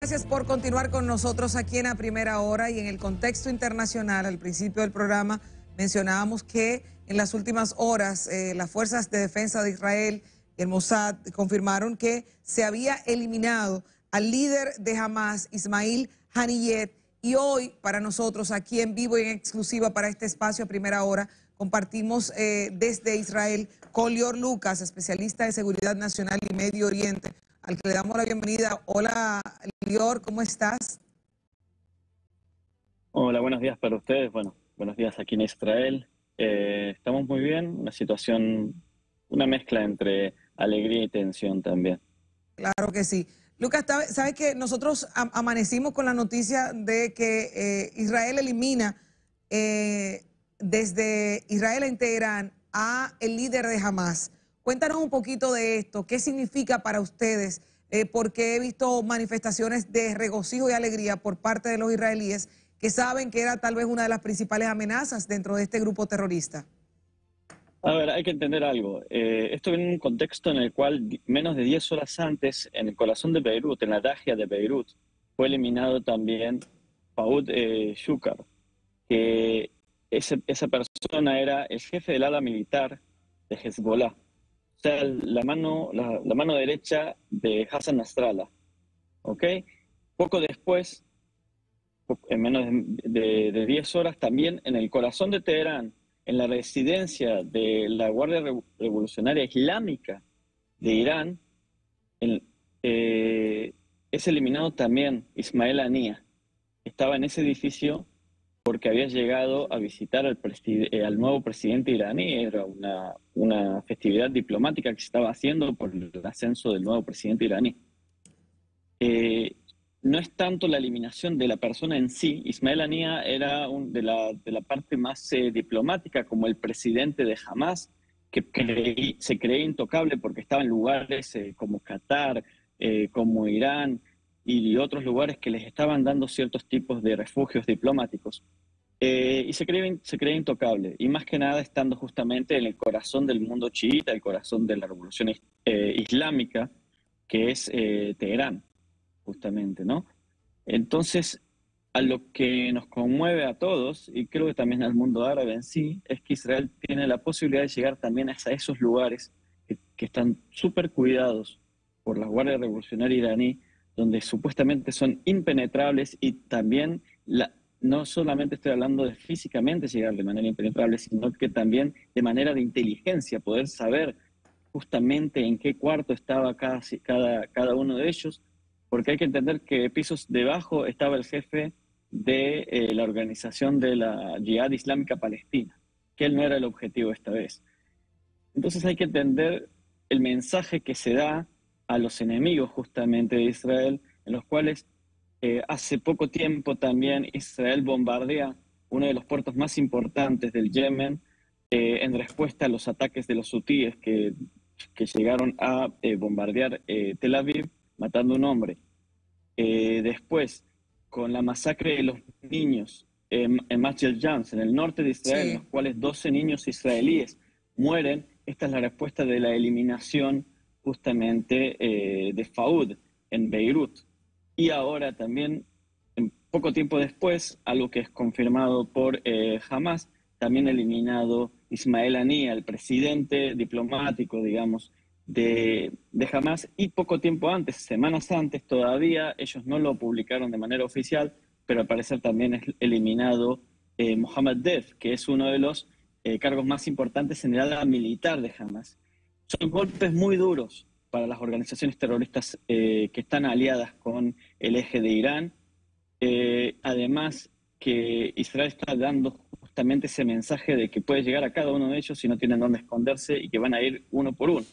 Gracias por continuar con nosotros aquí en A Primera Hora y en el contexto internacional. Al principio del programa mencionábamos que en las últimas horas las fuerzas de defensa de Israel y el Mossad confirmaron que se había eliminado al líder de Hamas, Ismail Haniyeh, y hoy para nosotros aquí en vivo y en exclusiva para este espacio A Primera Hora compartimos desde Israel con Lior Lucas, especialista de seguridad nacional y Medio Oriente, al que le damos la bienvenida. Hola, Lior, ¿cómo estás? Hola, buenos días para ustedes. Bueno, buenos días aquí en Israel. Estamos muy bien, una situación, una mezcla entre alegría y tensión también. Claro que sí. Lucas, ¿sabes que nosotros amanecimos con la noticia de que Israel elimina desde Israel en Teherán a el líder de Hamas? Cuéntanos un poquito de esto, ¿qué significa para ustedes? Porque he visto manifestaciones de regocijo y alegría por parte de los israelíes que saben que era tal vez una de las principales amenazas dentro de este grupo terrorista. A ver, hay que entender algo. Esto viene en un contexto en el cual menos de 10 horas antes, en el corazón de Beirut, en la Dahia de Beirut, fue eliminado también Fouad Shukar, que esa persona era el jefe del ala militar de Hezbollah. O sea, la mano derecha de Hassan Nasrallah, ¿ok? Poco después, en menos de 10 horas, también en el corazón de Teherán, en la residencia de la Guardia Revolucionaria Islámica de Irán, el- eh, es eliminado también Ismail Haniyeh. Estaba en ese edificio porque había llegado a visitar al nuevo presidente iraní. Era una festividad diplomática que se estaba haciendo por el ascenso del nuevo presidente iraní. Eh, no es tanto la eliminación de la persona en sí. Ismail Haniyeh era de la parte más diplomática, como el presidente de Hamas, que se creía intocable porque estaba en lugares como Qatar, como Irán y otros lugares que les estaban dando ciertos tipos de refugios diplomáticos. Y se cree intocable, y más que nada estando justamente en el corazón del mundo chiita, el corazón de la revolución islámica, que es Teherán, justamente, ¿no? Entonces, a lo que nos conmueve a todos, y creo que también al mundo árabe en sí, es que Israel tiene la posibilidad de llegar también hasta esos lugares que están súper cuidados por la Guardia Revolucionaria iraní, donde supuestamente son impenetrables, y también no solamente estoy hablando de físicamente llegar de manera impenetrable, sino que también de manera de inteligencia, poder saber justamente en qué cuarto estaba cada uno de ellos, porque hay que entender que pisos debajo estaba el jefe de la organización de la Yihad Islámica Palestina, que él no era el objetivo esta vez. Entonces hay que entender el mensaje que se da a los enemigos justamente de Israel, en los cuales hace poco tiempo también Israel bombardea uno de los puertos más importantes del Yemen en respuesta a los ataques de los hutíes que llegaron a bombardear Tel Aviv, matando un hombre. Después, con la masacre de los niños en Masjid Jams, en el norte de Israel, en Sí. los cuales 12 niños israelíes mueren, esta es la respuesta de la eliminación justamente de Fouad en Beirut. Y ahora también, poco tiempo después, algo que es confirmado por Hamas, también eliminado Ismail Haniyeh, el presidente diplomático, digamos, de Hamas, y poco tiempo antes, semanas antes todavía, ellos no lo publicaron de manera oficial, pero al parecer también es eliminado Mohammed Dev, que es uno de los cargos más importantes en el ala militar de Hamas. Son golpes muy duros para las organizaciones terroristas que están aliadas con el eje de Irán. Además que Israel está dando justamente ese mensaje de que puede llegar a cada uno de ellos si no tienen dónde esconderse, y que van a ir uno por uno.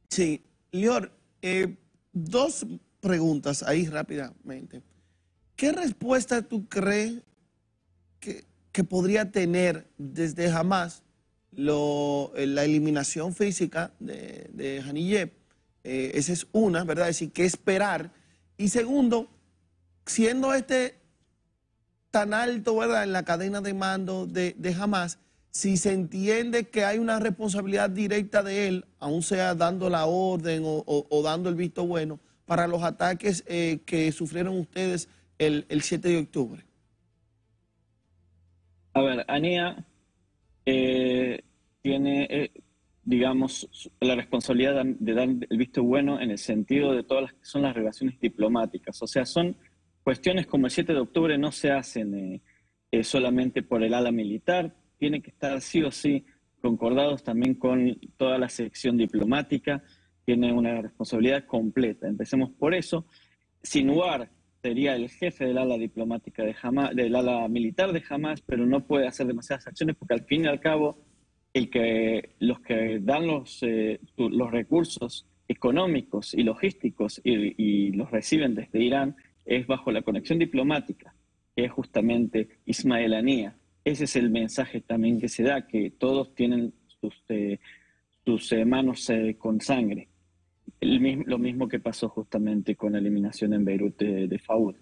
Sí, Lior, dos preguntas ahí rápidamente. ¿Qué respuesta tú crees que podría tener desde Hamas la eliminación física de Haniyeh? Esa es una, ¿verdad? Es decir, ¿qué esperar? Y segundo, siendo tan alto, ¿verdad?, en la cadena de mando de Hamas, si se entiende que hay una responsabilidad directa de él, aun sea dando la orden o dando el visto bueno, para los ataques que sufrieron ustedes el 7 de octubre? A ver, ANIA tiene, digamos, la responsabilidad de dar el visto bueno en el sentido de todas las que son las relaciones diplomáticas. O sea, son cuestiones como el 7 de octubre no se hacen solamente por el ala militar, tienen que estar sí o sí concordados también con toda la sección diplomática, tiene una responsabilidad completa. Empecemos por eso. Sinwar sería el jefe del ala diplomática de Hamas, del ala militar de Hamas, pero no puede hacer demasiadas acciones porque al fin y al cabo los que dan los recursos económicos y logísticos y los reciben desde Irán es bajo la conexión diplomática, que es justamente Ismail Haniyeh. Ese es el mensaje también que se da, que todos tienen sus manos con sangre. Lo mismo que pasó justamente con la eliminación en Beirut de Fawad,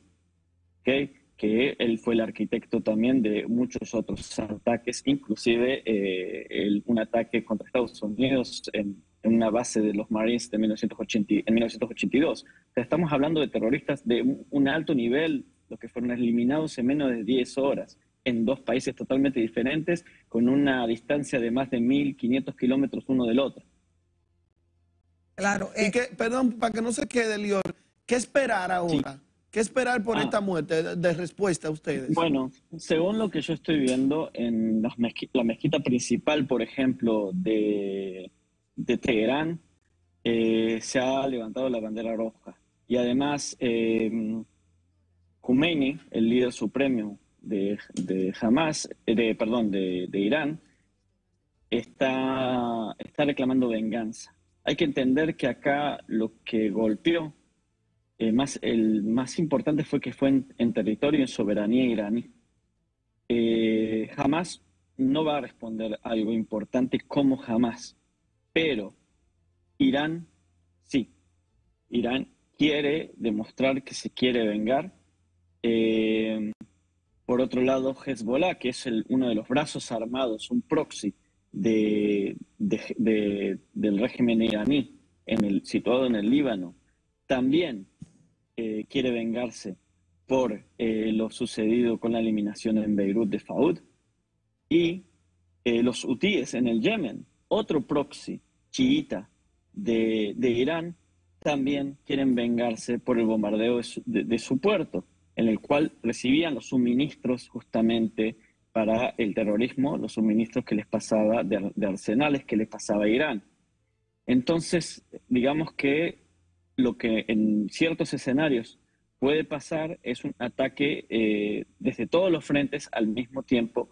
¿okay? Que él fue el arquitecto también de muchos otros ataques, inclusive un ataque contra Estados Unidos en una base de los Marines en 1982. O sea, estamos hablando de terroristas de un alto nivel, los que fueron eliminados en menos de 10 horas, en dos países totalmente diferentes, con una distancia de más de 1.500 kilómetros uno del otro. Claro. Y perdón, para que no se quede, Lior, ¿qué esperar ahora? Sí. ¿Qué esperar por esta muerte de respuesta a ustedes? Bueno, según lo que yo estoy viendo, en la mezquita principal, por ejemplo, de Teherán, se ha levantado la bandera roja. Y además, Khomeini, el líder supremo de Hamas, de Irán, está reclamando venganza. Hay que entender que acá lo que golpeó, el más importante fue que fue en territorio, en soberanía iraní. Hamas no va a responder algo importante como Hamas, pero Irán sí. Irán quiere demostrar que se quiere vengar. Por otro lado, Hezbollah, que es uno de los brazos armados, un proxy del régimen iraní, situado en el Líbano, también quiere vengarse por lo sucedido con la eliminación en Beirut de Fawad. Y los hutíes en el Yemen, otro proxy chiita de Irán, también quieren vengarse por el bombardeo de su puerto, en el cual recibían los suministros justamente para el terrorismo, los suministros que les pasaba de arsenales que les pasaba a Irán. Entonces, digamos que lo que en ciertos escenarios puede pasar es un ataque desde todos los frentes al mismo tiempo,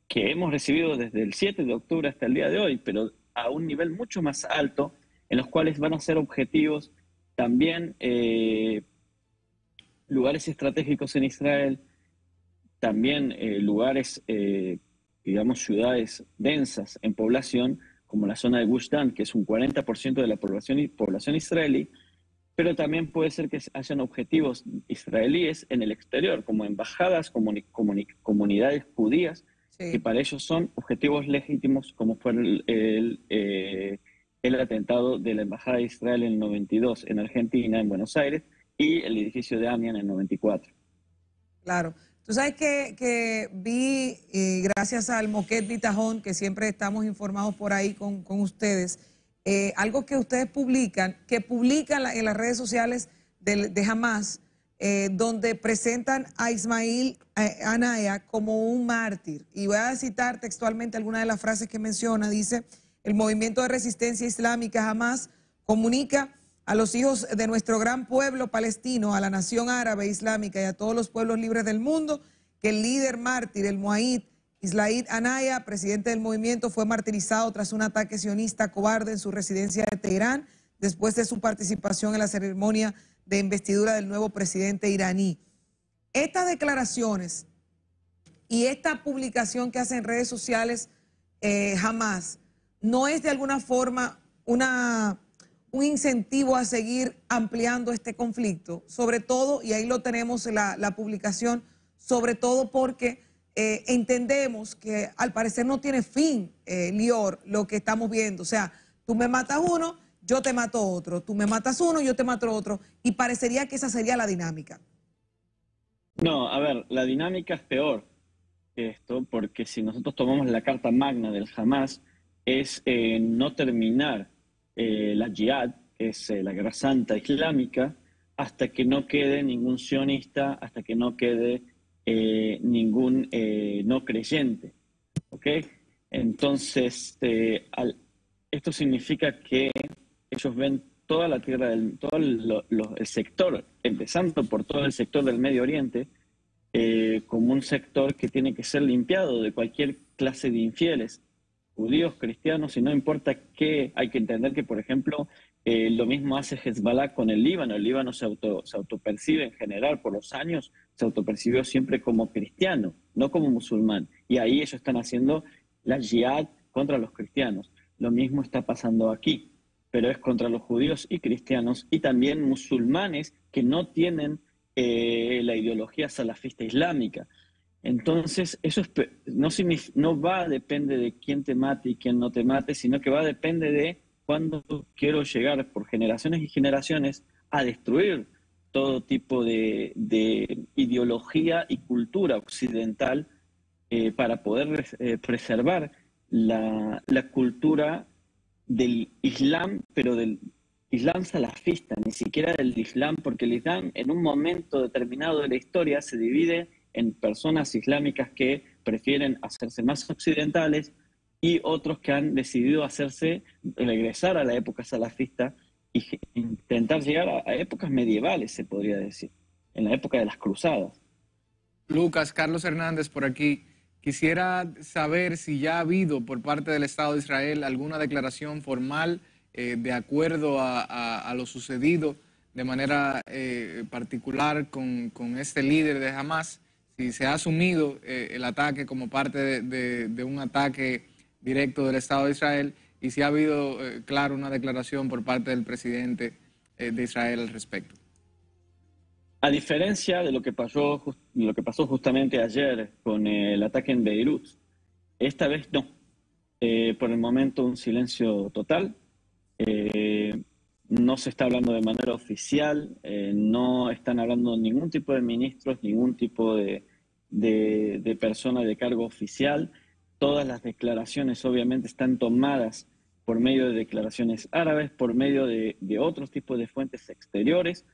que hemos recibido desde el 7 de octubre hasta el día de hoy, pero a un nivel mucho más alto, en los cuales van a ser objetivos también lugares estratégicos en Israel, también lugares, digamos, ciudades densas en población, como la zona de Gush Dan, que es un 40% de la población israelí, pero también puede ser que hayan objetivos israelíes en el exterior, como embajadas, comunidades judías, sí, que para ellos son objetivos legítimos, como fue el atentado de la Embajada de Israel en el 92 en Argentina, en Buenos Aires, y el edificio de AMIA en el 94. Claro. Tú sabes que vi, gracias al Moquet Bitajón, que siempre estamos informados por ahí con ustedes, algo que ustedes publican, en las redes sociales de Hamas, donde presentan a Ismail Haniyeh como un mártir. Y voy a citar textualmente algunas de las frases que menciona. Dice: el movimiento de resistencia islámica Hamas comunica a los hijos de nuestro gran pueblo palestino, a la nación árabe islámica y a todos los pueblos libres del mundo, que el líder mártir, el muahid Ismail Haniyeh, presidente del movimiento, fue martirizado tras un ataque sionista cobarde en su residencia de Teherán, después de su participación en la ceremonia de investidura del nuevo presidente iraní. Estas declaraciones y esta publicación que hacen en redes sociales Hamas, ¿no es de alguna forma un incentivo a seguir ampliando este conflicto? Sobre todo, y ahí lo tenemos la publicación, sobre todo porque entendemos que al parecer no tiene fin, Lior, lo que estamos viendo. O sea, tú me matas uno, yo te mato otro, tú me matas uno, yo te mato otro, y parecería que esa sería la dinámica. No, a ver, la dinámica es peor que esto, porque si nosotros tomamos la carta magna del Hamas, es no terminar la jihad, que es la guerra santa islámica, hasta que no quede ningún sionista, hasta que no quede ningún no creyente. ¿Ok? Entonces, esto significa que ellos ven toda la tierra, todo el sector, empezando por todo el sector del Medio Oriente, como un sector que tiene que ser limpiado de cualquier clase de infieles, judíos, cristianos, y no importa qué. Hay que entender que, por ejemplo, lo mismo hace Hezbollah con el Líbano. El Líbano se autopercibe en general, por los años, se autopercibió siempre como cristiano, no como musulmán. Y ahí ellos están haciendo la jihad contra los cristianos. Lo mismo está pasando aquí, pero es contra los judíos y cristianos, y también musulmanes que no tienen la ideología salafista islámica. Entonces, eso no va a depender de quién te mate y quién no te mate, sino que va a depender de cuándo quiero llegar por generaciones y generaciones a destruir todo tipo de ideología y cultura occidental para poder preservar la cultura del Islam, pero del Islam salafista, ni siquiera del Islam, porque el Islam en un momento determinado de la historia se divide en personas islámicas que prefieren hacerse más occidentales y otros que han decidido regresar a la época salafista e intentar llegar a épocas medievales, se podría decir, en la época de las cruzadas. Lucas, Carlos Hernández por aquí. Quisiera saber si ya ha habido por parte del Estado de Israel alguna declaración formal de acuerdo a lo sucedido de manera particular con este líder de Hamas, si se ha asumido el ataque como parte de un ataque directo del Estado de Israel y si ha habido, claro, una declaración por parte del presidente de Israel al respecto. A diferencia de lo que pasó justamente ayer con el ataque en Beirut, esta vez no. Por el momento un silencio total. No se está hablando de manera oficial, no están hablando ningún tipo de ministros, ningún tipo de persona de cargo oficial. Todas las declaraciones obviamente están tomadas por medio de declaraciones árabes, por medio de otros tipos de fuentes exteriores,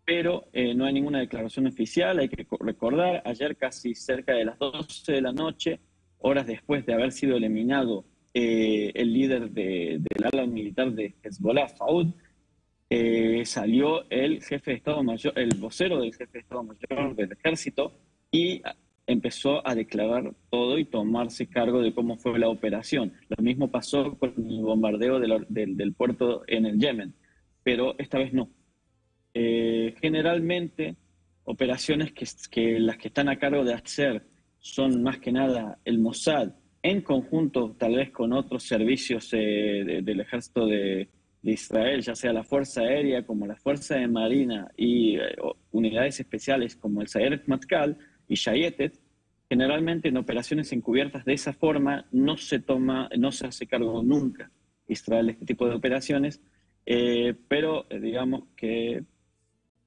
pero no hay ninguna declaración oficial. Hay que recordar, ayer casi cerca de las 12 de la noche, horas después de haber sido eliminado el líder del ala militar de Hezbollah, Faoud, salió el jefe de Estado Mayor, el vocero del jefe de Estado Mayor del Ejército, y empezó a declarar todo y tomarse cargo de cómo fue la operación. Lo mismo pasó con el bombardeo del puerto en el Yemen, pero esta vez no. Generalmente, operaciones que las que están a cargo de hacer son más que nada el Mossad, en conjunto tal vez con otros servicios del ejército de Israel, ya sea la Fuerza Aérea como la Fuerza de Marina y unidades especiales como el Sayeret Matkal y Shayetet. Generalmente en operaciones encubiertas de esa forma no se hace cargo nunca Israel de este tipo de operaciones, pero digamos que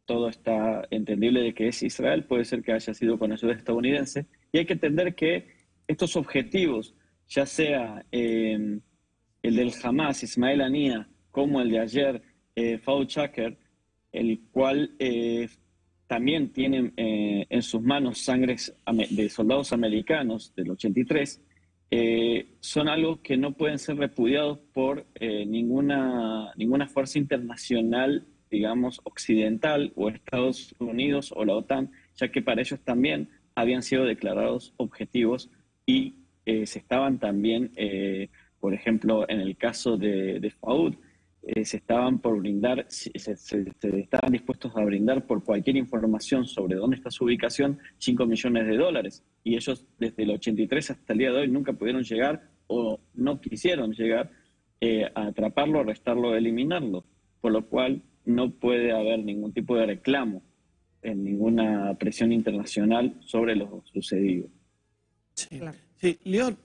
todo está entendible de que es Israel, puede ser que haya sido con ayuda estadounidense, y hay que entender que estos objetivos, ya sea el del Hamas, Ismail Haniyeh, como el de ayer, Faoud Shaker, el cual también tiene en sus manos sangre de soldados americanos del 83, son algo que no pueden ser repudiados por ninguna fuerza internacional, digamos, occidental o Estados Unidos o la OTAN, ya que para ellos también habían sido declarados objetivos y se estaban también, por ejemplo, en el caso de Faoud, se estaban dispuestos a brindar por cualquier información sobre dónde está su ubicación $5 millones, y ellos desde el 83 hasta el día de hoy nunca pudieron llegar o no quisieron llegar a atraparlo, arrestarlo, eliminarlo, por lo cual no puede haber ningún tipo de reclamo en ninguna presión internacional sobre lo sucedido. Sí, claro. Sí, Lior,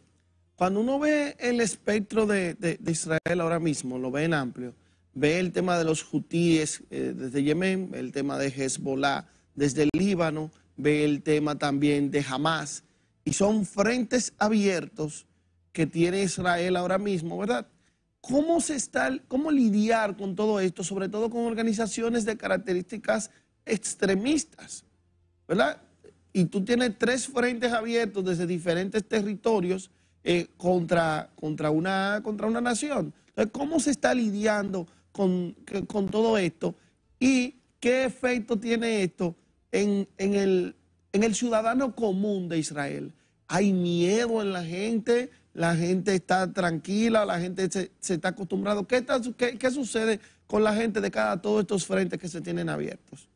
cuando uno ve el espectro de Israel ahora mismo, lo ve en amplio, ve el tema de los hutíes desde Yemen, ve el tema de Hezbollah desde el Líbano, ve el tema también de Hamas, y son frentes abiertos que tiene Israel ahora mismo, ¿verdad? ¿Cómo lidiar con todo esto, sobre todo con organizaciones de características extremistas, ¿verdad? Y tú tienes 3 frentes abiertos desde diferentes territorios contra una nación. Entonces, ¿cómo se está lidiando con todo esto? ¿Y qué efecto tiene esto en el ciudadano común de Israel? ¿Hay miedo en la gente? ¿La gente está tranquila? ¿La gente se está acostumbrada? ¿Qué sucede con la gente de todos estos frentes que se tienen abiertos?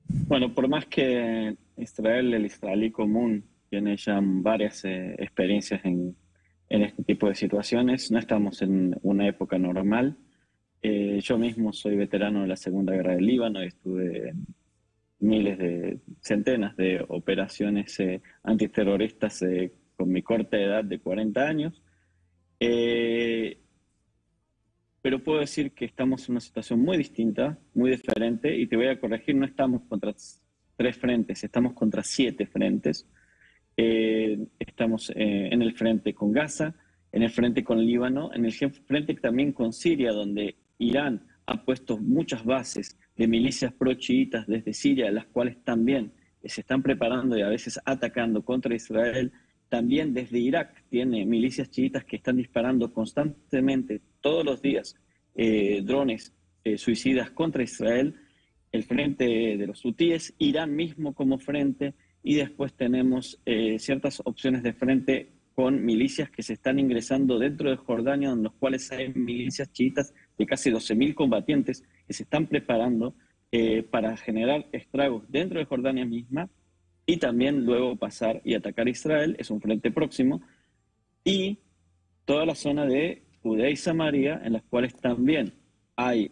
Bueno, por más que Israel, el israelí común, tiene ya varias experiencias en este tipo de situaciones, no estamos en una época normal. Yo mismo soy veterano de la Segunda Guerra del Líbano y estuve en centenas de operaciones antiterroristas con mi corta edad de 40 años. Pero puedo decir que estamos en una situación muy distinta, muy diferente, y te voy a corregir, no estamos contra 3 frentes, estamos contra 7 frentes. Estamos en el frente con Gaza, en el frente con Líbano, en el frente también con Siria, donde Irán ha puesto muchas bases de milicias pro-chiitas desde Siria, las cuales también se están preparando y a veces atacando contra Israel. También desde Irak tiene milicias chiitas que están disparando constantemente, todos los días, drones suicidas contra Israel. El frente de los hutíes, Irán mismo como frente, y después tenemos ciertas opciones de frente con milicias que se están ingresando dentro de Jordania, en los cuales hay milicias chiitas de casi 12.000 combatientes que se están preparando para generar estragos dentro de Jordania misma y también luego pasar y atacar a Israel. Es un frente próximo. Y toda la zona de Judea y Samaria, en las cuales también hay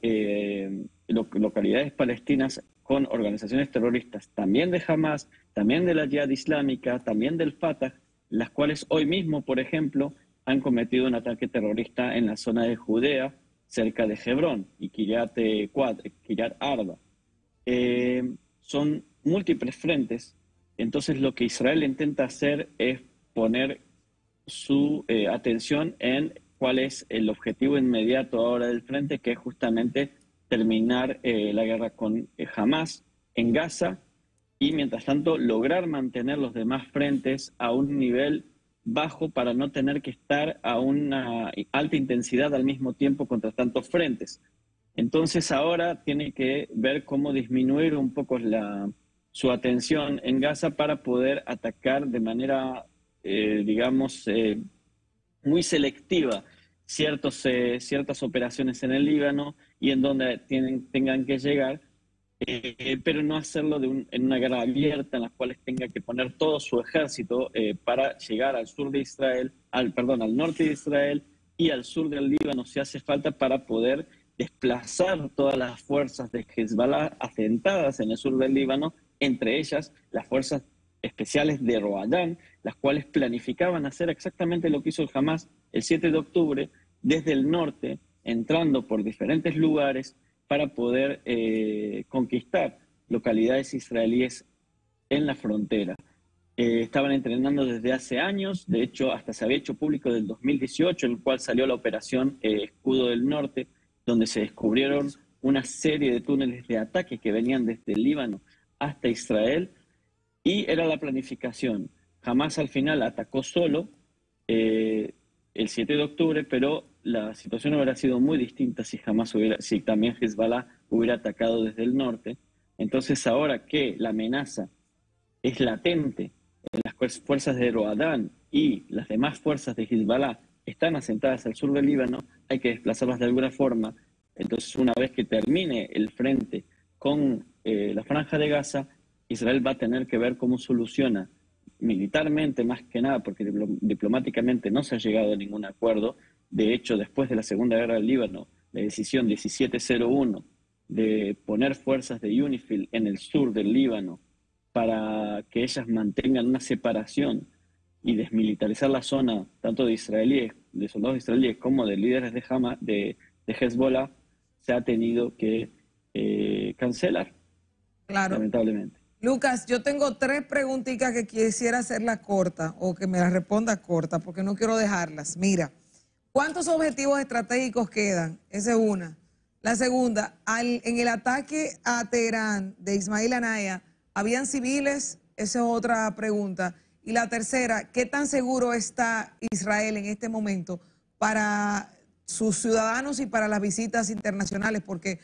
localidades palestinas con organizaciones terroristas, también de Hamas, también de la Jihad Islámica, también del Fatah, las cuales hoy mismo, por ejemplo, han cometido un ataque terrorista en la zona de Judea, cerca de Hebrón y Kiryat Arba. Son múltiples frentes. Entonces lo que Israel intenta hacer es poner su atención en cuál es el objetivo inmediato ahora del frente, que es justamente terminar la guerra con Hamas en Gaza y, mientras tanto, lograr mantener los demás frentes a un nivel bajo para no tener que estar a una alta intensidad al mismo tiempo contra tantos frentes. Entonces ahora tiene que ver cómo disminuir un poco su atención en Gaza para poder atacar de manera, muy selectiva ciertas operaciones en el Líbano y en donde tengan que llegar, pero no hacerlo en una guerra abierta en la cual tenga que poner todo su ejército para llegar al sur de Israel, al norte de Israel y al sur del Líbano si hace falta, para poder desplazar todas las fuerzas de Hezbollah asentadas en el sur del Líbano, entre ellas las fuerzas especiales de Roadán, las cuales planificaban hacer exactamente lo que hizo el Hamas el 7 de octubre, desde el norte, entrando por diferentes lugares para poder conquistar localidades israelíes en la frontera. Estaban entrenando desde hace años, de hecho hasta se había hecho público del 2018, en el cual salió la operación Escudo del Norte, donde se descubrieron una serie de túneles de ataque que venían desde el Líbano hasta Israel, y era la planificación. Hamas al final atacó solo el 7 de octubre, pero la situación hubiera sido muy distinta si también Hezbollah hubiera atacado desde el norte. Entonces ahora que la amenaza es latente, las fuerzas de Roadán y las demás fuerzas de Hezbollah están asentadas al sur del Líbano, hay que desplazarlas de alguna forma. Entonces, una vez que termine el frente con la Franja de Gaza, Israel va a tener que ver cómo soluciona militarmente, más que nada, porque diplomáticamente no se ha llegado a ningún acuerdo. De hecho, después de la Segunda Guerra del Líbano, la decisión 1701 de poner fuerzas de UNIFIL en el sur del Líbano para que ellas mantengan una separación y desmilitarizar la zona, tanto de israelíes, de soldados israelíes, como de líderes de Hamas, de Hezbollah, se ha tenido que cancelar, Claro. lamentablemente. Lucas, yo tengo 3 preguntitas que quisiera hacerlas corta o que me las responda corta porque no quiero dejarlas. Mira, ¿cuántos objetivos estratégicos quedan? Esa es una. La segunda, en el ataque a Teherán de Ismail Haniyeh, ¿habían civiles? Esa es otra pregunta. Y la tercera, ¿qué tan seguro está Israel en este momento para sus ciudadanos y para las visitas internacionales? Porque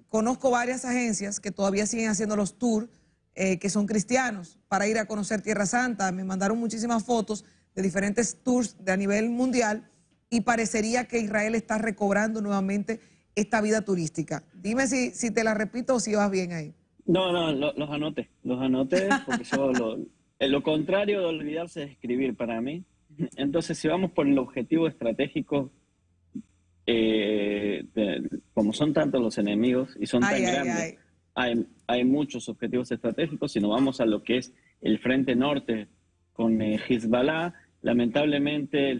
conozco varias agencias que todavía siguen haciendo los tours, que son cristianos, para ir a conocer Tierra Santa. Me mandaron muchísimas fotos de diferentes tours a nivel mundial y parecería que Israel está recobrando nuevamente esta vida turística. Dime si te la repito o si vas bien ahí. No, los anoté porque lo contrario de olvidarse es escribir para mí. Entonces, si vamos por el objetivo estratégico, como son tantos los enemigos y son tan grandes, hay muchos objetivos estratégicos. Si nos vamos a lo que es el frente norte con Hezbollah, lamentablemente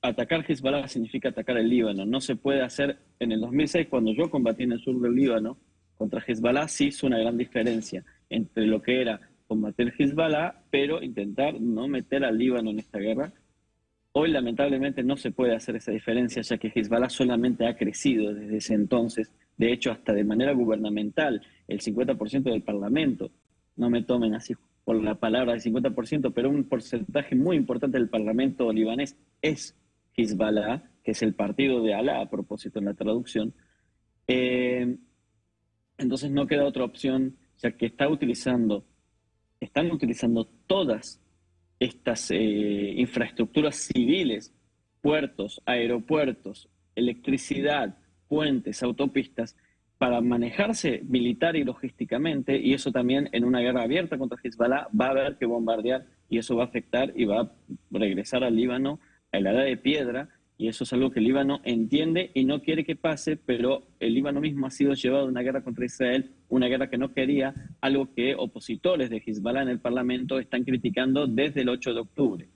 atacar Hezbollah significa atacar el Líbano. No se puede hacer. En el 2006, cuando yo combatí en el sur del Líbano contra Hezbollah, sí hizo una gran diferencia entre lo que era combatir Hezbollah, pero intentar no meter al Líbano en esta guerra. Hoy, lamentablemente, no se puede hacer esa diferencia, ya que Hezbollah solamente ha crecido desde ese entonces. De hecho, hasta de manera gubernamental, el 50% del Parlamento, no me tomen así por la palabra del 50%, pero un porcentaje muy importante del Parlamento libanés es Hezbollah, que es el partido de Alá, a propósito en la traducción. Entonces no queda otra opción, ya que están utilizando todas estas infraestructuras civiles, puertos, aeropuertos, electricidad, puentes, autopistas, para manejarse militar y logísticamente, y eso también en una guerra abierta contra Hezbollah va a haber que bombardear, y eso va a afectar y va a regresar al Líbano a la edad de piedra, y eso es algo que el Líbano entiende y no quiere que pase, pero el Líbano mismo ha sido llevado a una guerra contra Israel, una guerra que no quería, algo que opositores de Hezbollah en el Parlamento están criticando desde el 8 de octubre.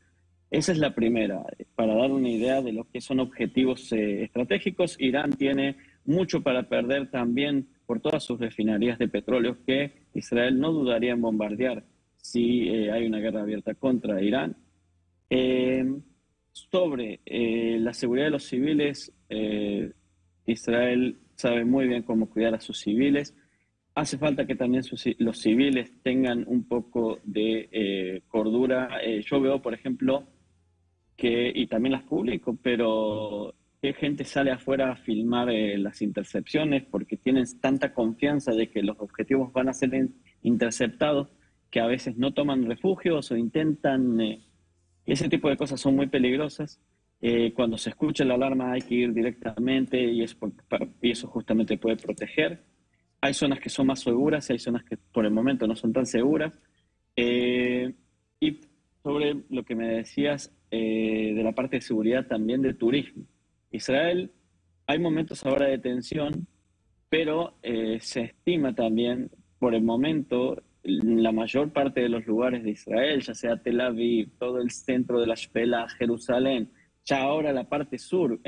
Esa es la primera, para dar una idea de lo que son objetivos estratégicos. Irán tiene mucho para perder también por todas sus refinerías de petróleo que Israel no dudaría en bombardear si hay una guerra abierta contra Irán. Sobre la seguridad de los civiles, Israel sabe muy bien cómo cuidar a sus civiles. Hace falta que también los civiles tengan un poco de cordura. Yo veo, por ejemplo, y también las publico, pero que gente sale afuera a filmar las intercepciones porque tienen tanta confianza de que los objetivos van a ser interceptados que a veces no toman refugios o intentan... ese tipo de cosas son muy peligrosas. Cuando se escucha la alarma hay que ir directamente y eso justamente puede proteger. Hay zonas que son más seguras y hay zonas que por el momento no son tan seguras. Y sobre lo que me decías de la parte de seguridad también de turismo. Israel, hay momentos ahora de tensión, pero se estima también, por el momento, la mayor parte de los lugares de Israel, ya sea Tel Aviv, todo el centro de la Shpela, Jerusalén, ya ahora la parte sur,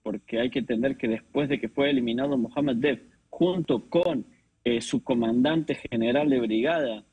porque hay que entender que después de que fue eliminado Mohammed Dev, junto con su comandante general de brigada,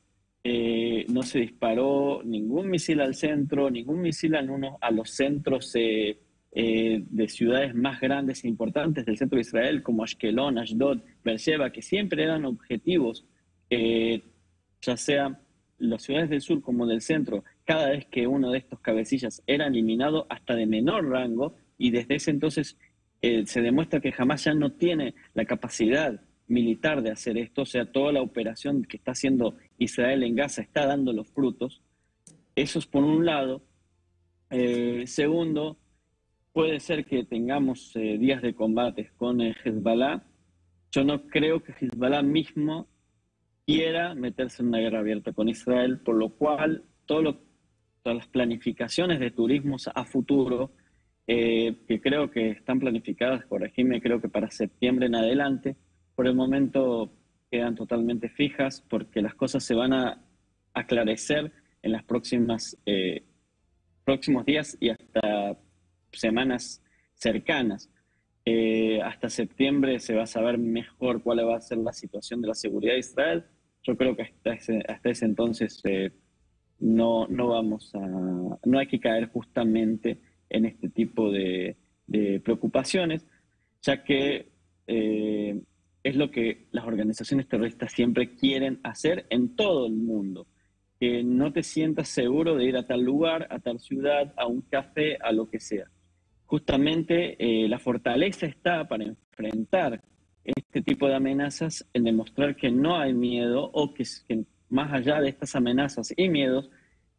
no se disparó ningún misil al centro, ningún misil a los centros de ciudades más grandes e importantes del centro de Israel, como Ashkelon, Ashdod, Beersheba, que siempre eran objetivos, ya sea las ciudades del sur como del centro, cada vez que uno de estos cabecillas era eliminado hasta de menor rango, y desde ese entonces se demuestra que Hamás ya no tiene la capacidad militar de hacer esto. O sea, toda la operación que está haciendo Israel en Gaza está dando los frutos. Eso es por un lado. Segundo, puede ser que tengamos días de combates con Hezbollah. Yo no creo que Hezbollah mismo quiera meterse en una guerra abierta con Israel, por lo cual todas las planificaciones de turismos a futuro, que creo que están planificadas, corregime, creo que para septiembre en adelante, por el momento quedan totalmente fijas porque las cosas se van a aclarecer en las próximos días y hasta semanas cercanas. Hasta septiembre se va a saber mejor cuál va a ser la situación de la seguridad de Israel. Yo creo que hasta ese entonces no hay que caer justamente en este tipo de preocupaciones, ya que es lo que las organizaciones terroristas siempre quieren hacer en todo el mundo. Que no te sientas seguro de ir a tal lugar, a tal ciudad, a un café, a lo que sea. Justamente la fortaleza está para enfrentar este tipo de amenazas en demostrar que no hay miedo o que más allá de estas amenazas y miedos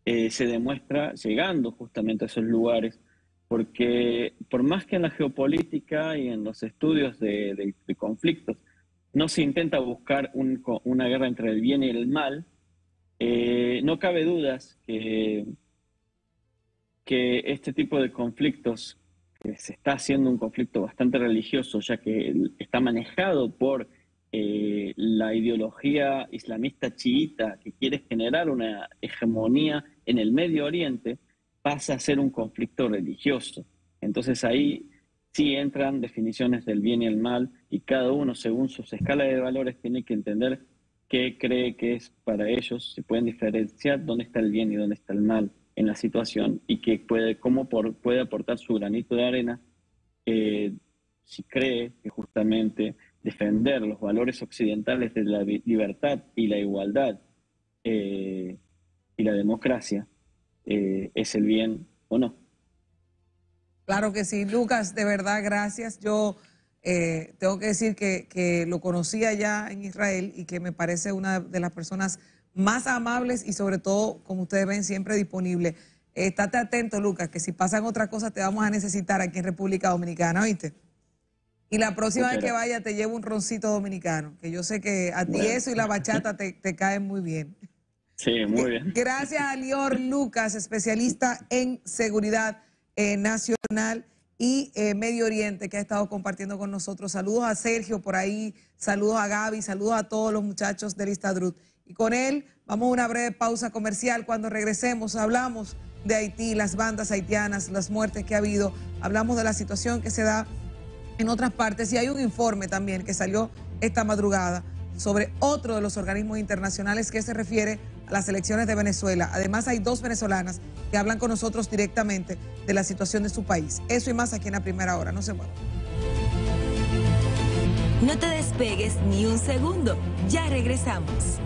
se demuestra llegando justamente a esos lugares, porque por más que en la geopolítica y en los estudios de conflictos no se intenta buscar una guerra entre el bien y el mal, no cabe dudas que este tipo de conflictos, que se está haciendo un conflicto bastante religioso, ya que está manejado por la ideología islamista chiita que quiere generar una hegemonía en el Medio Oriente, pasa a ser un conflicto religioso. Entonces ahí sí entran definiciones del bien y el mal, y cada uno, según sus escalas de valores, tiene que entender qué cree que es para ellos. Se pueden diferenciar dónde está el bien y dónde está el mal en la situación, y que cómo puede aportar su granito de arena si cree que justamente defender los valores occidentales de la libertad y la igualdad y la democracia es el bien o no. Claro que sí, Lucas, de verdad, gracias. Yo tengo que decir que lo conocía ya en Israel y que me parece una de las personas más amables y sobre todo, como ustedes ven, siempre disponible. Estate atento, Lucas, que si pasan otras cosas te vamos a necesitar aquí en República Dominicana, ¿oíste? Y la próxima vez que vaya te llevo un roncito dominicano, que yo sé que a ti eso y la bachata te caen muy bien. Sí, muy bien. Gracias a Lior Lucas, especialista en seguridad nacional y Medio Oriente, que ha estado compartiendo con nosotros. Saludos a Sergio por ahí, saludos a Gaby, saludos a todos los muchachos del Histadrut. Y con él vamos a una breve pausa comercial. Cuando regresemos hablamos de Haití, las bandas haitianas, las muertes que ha habido, hablamos de la situación que se da en otras partes, y hay un informe también que salió esta madrugada sobre otro de los organismos internacionales que se refiere a las elecciones de Venezuela. Además, hay 2 venezolanas que hablan con nosotros directamente de la situación de su país. Eso y más aquí en La Primera Hora. No se muevan. No te despegues ni un segundo. Ya regresamos.